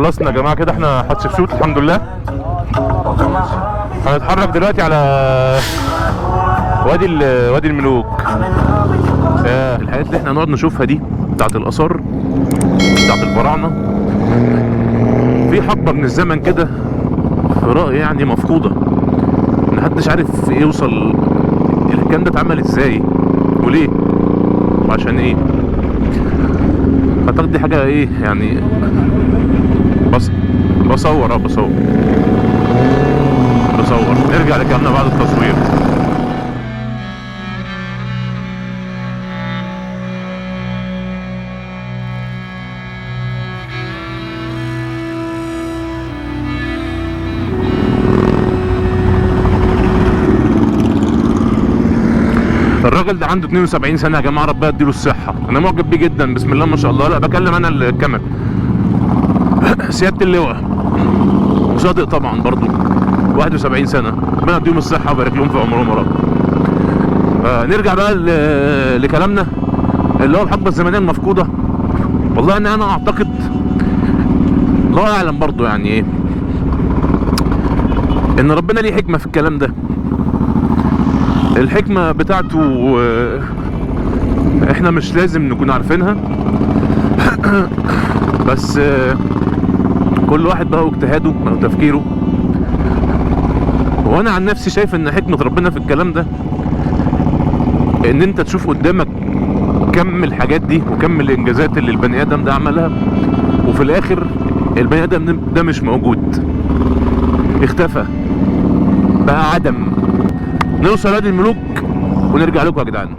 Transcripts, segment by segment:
خلصنا يا جماعه كده، احنا حتشبسوت الحمد لله. هنتحرك دلوقتي على وادي الملوك. الحاجات اللي احنا هنقعد نشوفها دي بتاعت الاثار بتاعت الفراعنه في حقبه من الزمن كده، في رايي يعني مفقوده، محدش عارف يوصل الكلام ده اتعمل ازاي وليه وعشان ايه. اعتقد دي حاجه ايه يعني، بصور نرجع لكلامنا بعد التصوير. الراجل ده عنده 72 سنه يا جماعه، ربنا يديله الصحه. انا معجب بيه جدا، بسم الله ما شاء الله. لا بكلم انا الكاميرا. سياده اللواء وصادق طبعا برضو 71 سنه، ربنا يديهم الصحه ويبارك لهم في عمرهم يا رب. نرجع بقى لكلامنا اللي هو الحقبه الزمنيه المفقوده. والله انا اعتقد، الله اعلم برضو يعني ايه، ان ربنا ليه حكمه في الكلام ده. الحكمه بتاعته احنا مش لازم نكون عارفينها، بس كل واحد بقى واجتهاده وتفكيره. وانا عن نفسي شايف ان حكمه ربنا في الكلام ده ان انت تشوف قدامك كم الحاجات دي وكم الانجازات اللي البني ادم ده عملها، وفي الاخر البني ادم ده مش موجود، اختفى بقى عدم. نوصل وادي الملوك ونرجع لكم يا جدعان.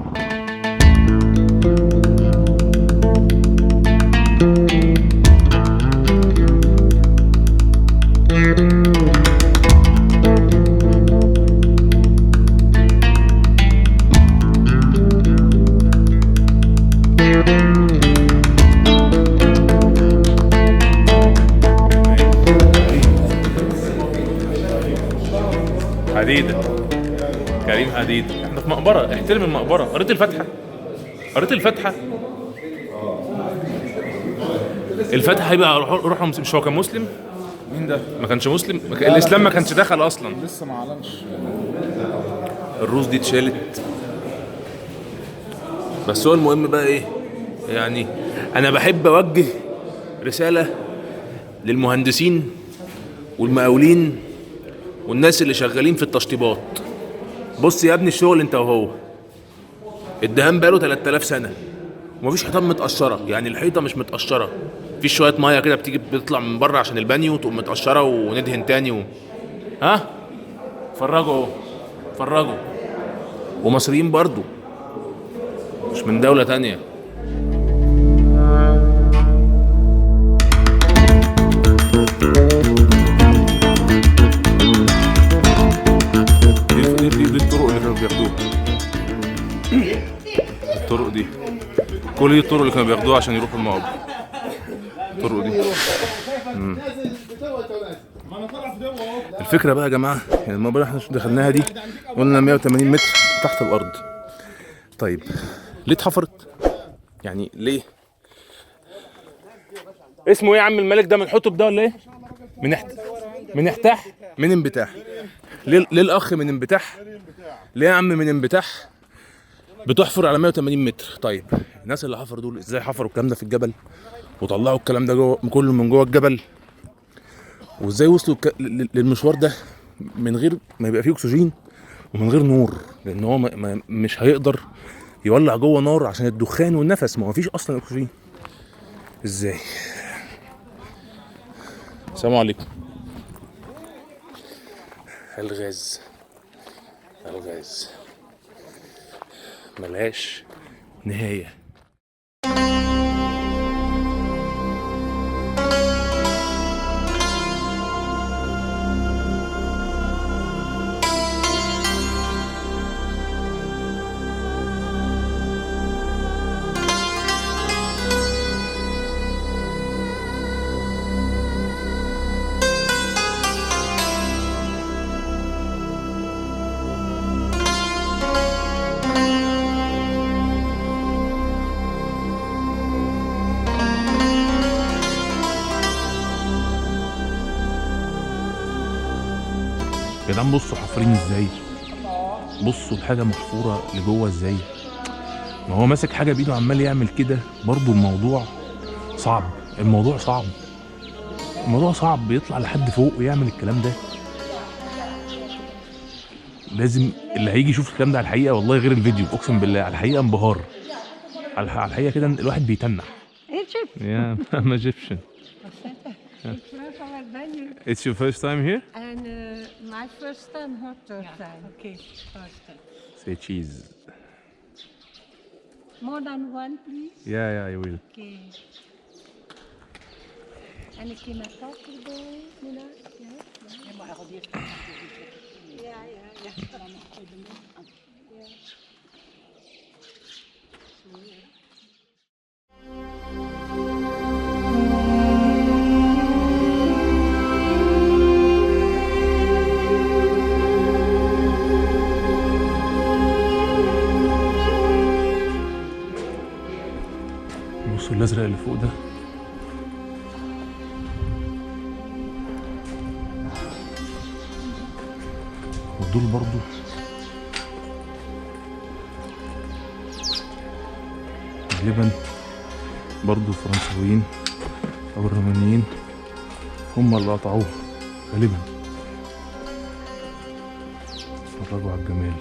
حديدة كريم حديدة. احنا في مقبرة، احترم المقبرة. قريت الفاتحة. الفاتحة هيبقى روح مش هو كان مسلم؟ مين ده؟ ما كانش مسلم، الاسلام ما كانش دخل اصلا، لسه ما اعلنش. الروس دي اتشالت. بس هو المهم بقى ايه يعني، انا بحب اوجه رسالة للمهندسين والمقاولين والناس اللي شغالين في التشطيبات. بص يا ابني، الشغل انت وهو، الدهان بقاله 3000 سنة ومفيش حيطان متقشرة، يعني الحيطة مش متقشرة، في شوية مية كده بتطلع من بره عشان البانيو تقوم متقشرة وندهن تاني ها. فرجوا ومصريين برضو، مش من دولة تانية. دي الطرق اللي كانوا بياخدوها، الطرق دي، كل دي الطرق اللي كانوا بياخدوها عشان يروحوا المقابر. الطرق دي الفكرة بقى يا جماعة، يعني المقبرة احنا دخلناها دي قلنا 180 متر تحت الأرض. طيب ليه اتحفرت؟ يعني ليه؟ اسمه ايه يا عم الملك ده، من حتب ده ولا ايه؟ من انبتاح. ليه الاخ من انبتاح؟ ليه يا عم من انبتاح بتحفر على 180 متر؟ طيب الناس اللي حفروا دول ازاي حفروا الكلام ده في الجبل وطلعوا الكلام ده جوه كله من جوه الجبل، وازاي وصلوا للمشوار ده من غير ما يبقى فيه اكسجين ومن غير نور؟ لان هو مش هيقدر يولع جوه نار عشان الدخان والنفس، ما فيش اصلا اكسجين. ازاي؟ السلام عليكم. الغاز ملهاش نهاية. يا جدعان بصوا حافرين ازاي، بصوا الحاجه محفوره لجوه ازاي. ما هو ماسك حاجه بايده عمال يعمل كده برضو. الموضوع صعب، الموضوع صعب، الموضوع صعب. بيطلع لحد فوق ويعمل الكلام ده. لازم اللي هيجي يشوف الكلام ده على الحقيقه، والله غير الفيديو، اقسم بالله على الحقيقه انبهار. على الحقيقه كده الواحد بيتنح. Yeah, I'm Egyptian. It's your first time here? And my first time, her third time. Okay, first time. Say cheese. More than one, please. Yeah, I will. Okay. En een keer met pap erbij, Nina. بصوا الازرق اللي فوق ده، ودول برضو غالبا برضو الفرنساويين او الرومانيين هم اللي قطعوه غالبا. اتفرجوا على الجمال.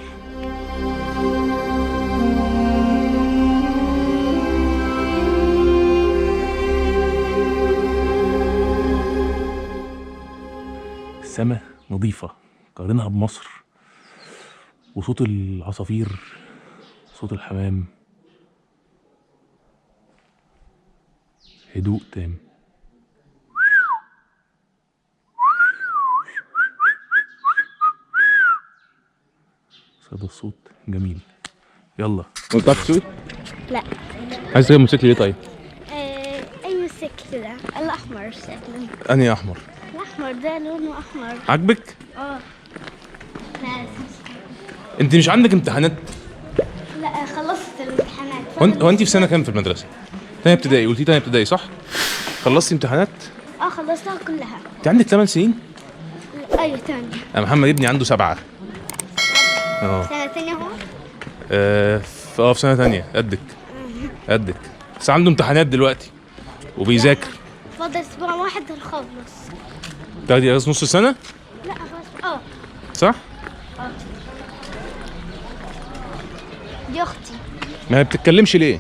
السما نظيفة، قارنها بمصر، وصوت العصافير، صوت الحمام، هدوء تام. صدى الصوت جميل. يلا ما بتعرفش تسوق؟ لا. عايز تركب موتوسيكل ليه طيب؟ اي موتوسيكل ده؟ الاحمر شكله. انهي احمر؟ الاحمر ده لونه احمر. عاجبك؟ اه. انت مش عندك امتحانات؟ لا خلصت الامتحانات. هو انت في سنه كام في المدرسه؟ تانية ابتدائي، قلتي تانية ابتدائي صح؟ خلصتي امتحانات؟ اه خلصتها كلها. انت عندك 8 سنين؟ ايوه تانية. انا محمد ابني عنده 7. سنة تانية هو؟ في سنه تانية قدك بس عنده امتحانات دلوقتي وبيذاكر. فاضل اسبوع واحد هنخلص. تاخدي اجازه نص السنه؟ لا خلاص. صح؟ دي اختي. ما بتتكلمش ليه؟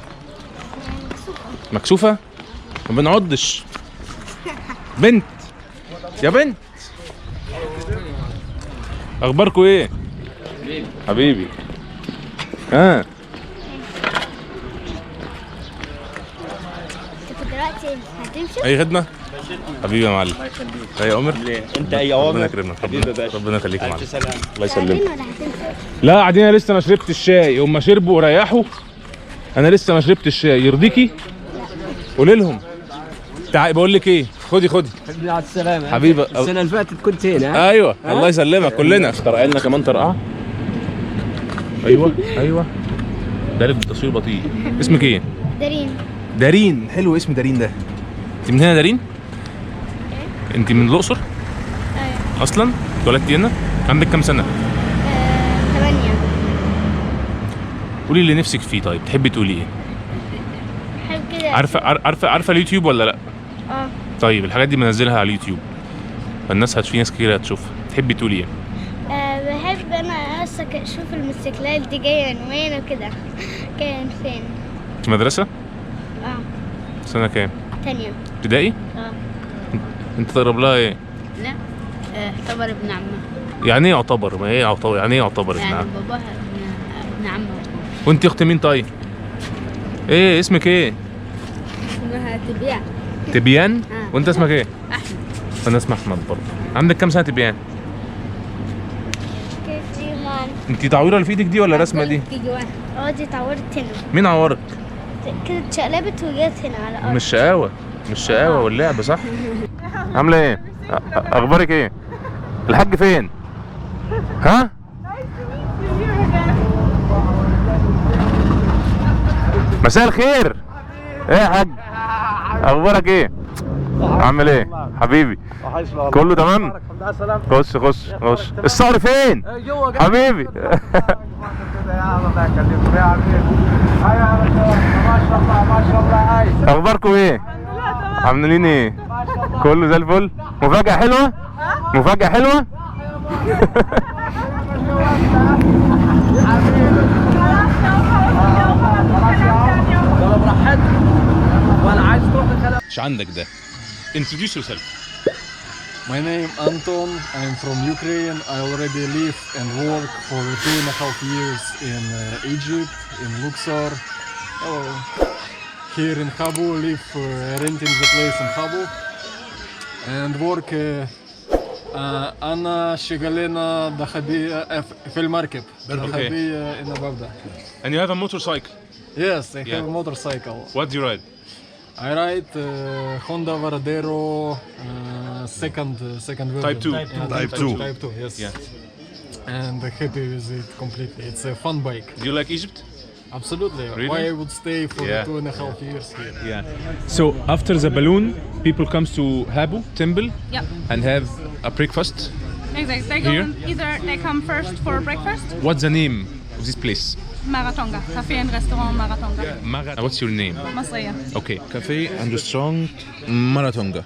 مكسوفة. مكسوفه؟ ما بنعضش. بنت يا بنت، اخباركم ايه؟ حبيبي. انت دلوقتي هتمشي؟ اي خدمه؟ حبيبي يا معلم. اي عمر؟ انت اي عمر؟ ربنا يكرمك. ربنا يخليك يا معلم. الله قاعدين يسلمك. ولا هتمشي؟ لا قاعدين، انا لسه ما شربت الشاي، هم شربوا وريحوا، انا لسه ما شربت الشاي. يرضيكي؟ قولي لهم. تعالي بقول لك ايه، خدي على السلامة حبيبي. السنة اللي فاتت كنت هنا. ايوه الله يسلمك. كلنا اخترع لنا كمان طرقعه. ايوه ده التصوير بطيء. اسمك ايه؟ دارين. حلو اسم دارين ده. انت من هنا دارين؟ انت من الاقصر؟ ايوه. اصلا اتولدتي هنا؟ عندك كام سنه؟ 8. قولي اللي نفسك فيه. طيب تحبي تقولي ايه؟ بحب كده. عارفه اليوتيوب ولا لا؟ طيب الحاجات دي بنزلها على اليوتيوب، فالناس في ناس كتير هتشوفها. تحبي تقولي ايه؟ بحب انا اشوف الموتوسيكلات دي جايه من وين وكده. كان فين؟ في مدرسه؟ سنه كام؟ تانية. ابتدائي؟ انت تقرب لها ايه؟ لا يعتبر ابن عمها. يعني ايه يعتبر؟ ما هي يعتبر، يعني ايه يعتبر ابن يعني عم؟ باباها ابن عمها. وانت اخت مين طيب؟ ايه اسمك ايه؟ اسمها تبيع. تبيان؟ وانت اسمك ايه؟ احمد. وانا اسمي احمد برضه. عندك كام سنه تبيان؟ كيف جيمان؟ انت تعويره اللي في ايدك دي ولا رسمه دي؟ تيجي واحد. دي اتعورت هنا مين عورك؟ كده اتشقلبت وجت هنا على الارض. مش شقاوه واللعب صح؟ عامله ايه؟ اخبارك ايه؟ الحاج فين؟ ها؟ مساء الخير. ايه يا حاج؟ اخبارك ايه؟ عامل ايه حبيبي؟ كله تمام؟ خش الصقر فين حبيبي؟ اخباركم ايه؟ عاملين ايه؟ كله زي الفل. مفاجأة حلوة؟ مفاجأة حلوة؟ مش عندك ده. Introduce yourself. My name Anton. I'm from Ukraine. I already live and work for 2.5 years in Egypt, in Luxor. Here in Habu, live renting the place in Habu and work. أنا شغالين ذهبية في المركب. ذهبية in Ababda. And you have a motorcycle? Yes, I have a motorcycle. What do you ride? I ride Honda Varadero second version. Type 2. Type 2, yes. Yeah. And happy with it completely. It's a fun bike. Do you like Egypt? Absolutely. Really? Why I would stay for Yeah. 2.5 years here? Yeah. So after the balloon, people comes to Habu temple Yep. and have a breakfast. Exactly. They go either they come first for breakfast. What's the name of this place? Maratonga. Cafe and restaurant Maratonga. What's your name? مصرية. Okay. Cafe and restaurant Maratonga.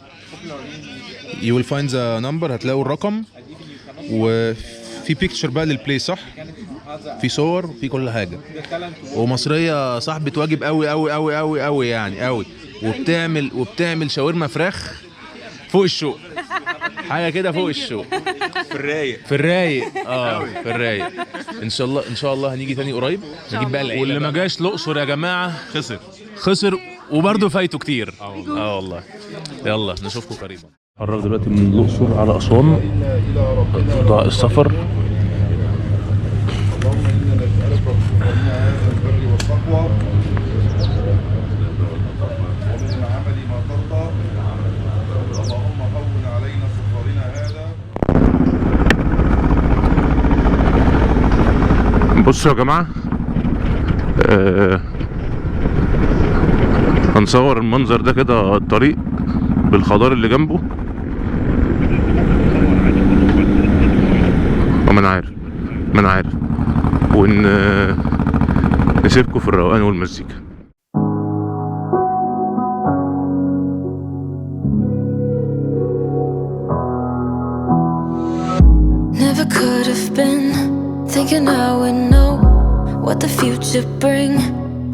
You will find the number. هتلاقوا الرقم وفي picture بقى للبلاي صح؟ في صور في كل حاجة. ومصرية صاحبة واجب قوي قوي قوي قوي قوي يعني قوي. وبتعمل شاورما فراخ فوق الشوق. حاجة كده فوق الشوق. في الرايق في الرايق. ان شاء الله هنيجي تاني قريب. نجيب بقى العيلة. واللي ما جاش الأقصر يا جماعة خسر وبرضه فايته كتير. والله. يلا نشوفكم قريبا. قرب دلوقتي من الأقصر على أسوان. قطاع السفر. بصوا يا جماعة هنصور المنظر ده كده الطريق بالخضار اللي جنبه. ما انا عارف نسيبكم في الروقان والمزيكا. Never could have been thinking I would know what the future bring.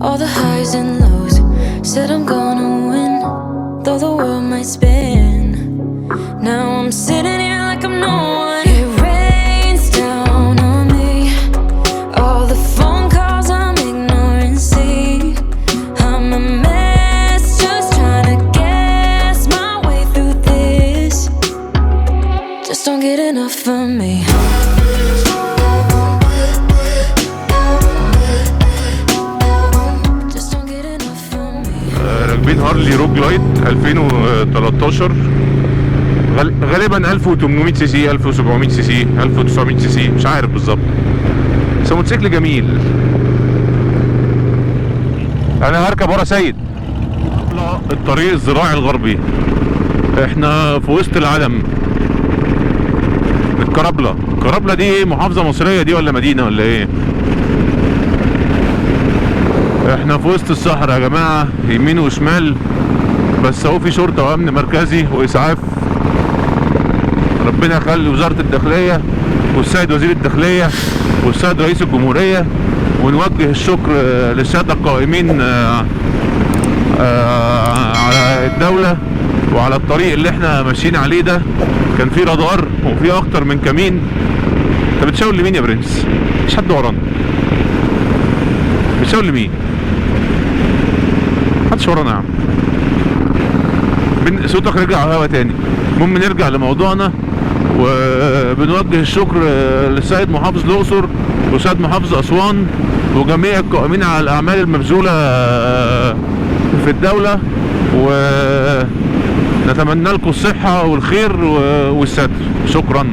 All the highs and lows. Said I'm gonna win, though the world might spin. Now I'm sitting here like I'm no one. It rains down on me. All the phone calls I'm ignoring. See, I'm a mess, just trying to guess my way through this. Just don't get enough of me. راكبين هارلي روج لايت 2013 غالبا 1800 سي سي 1700 سي سي 1900 سي سي مش عارف بالظبط، بس موتوسيكل جميل. انا هركب ورا سيد. الطريق الزراعي الغربي، احنا في وسط العالم. الكرابلة دي ايه، محافظة مصرية دي ولا مدينة ولا ايه؟ احنا في وسط الصحراء يا جماعة، يمين وشمال، بس اهو في شرطة وامن مركزي واسعاف. ربنا يخلي وزارة الداخلية والسيد وزير الداخلية والسيد رئيس الجمهورية، ونوجه الشكر للسادة القائمين على الدولة وعلى الطريق اللي احنا ماشيين عليه ده. كان في رادار وفي اكتر من كمين. انت بتشاور لمين يا برنس؟ مفيش حد ورانا. بتشاور لمين؟ محدش ورانا يا عم. صوتك رجع على الهوا تاني. المهم نرجع لموضوعنا، وبنوجه الشكر للسيد محافظ الأقصر وسيد محافظ أسوان وجميع القائمين على الأعمال المبذولة في الدولة، ونتمنى لكم الصحة والخير والستر. شكرا.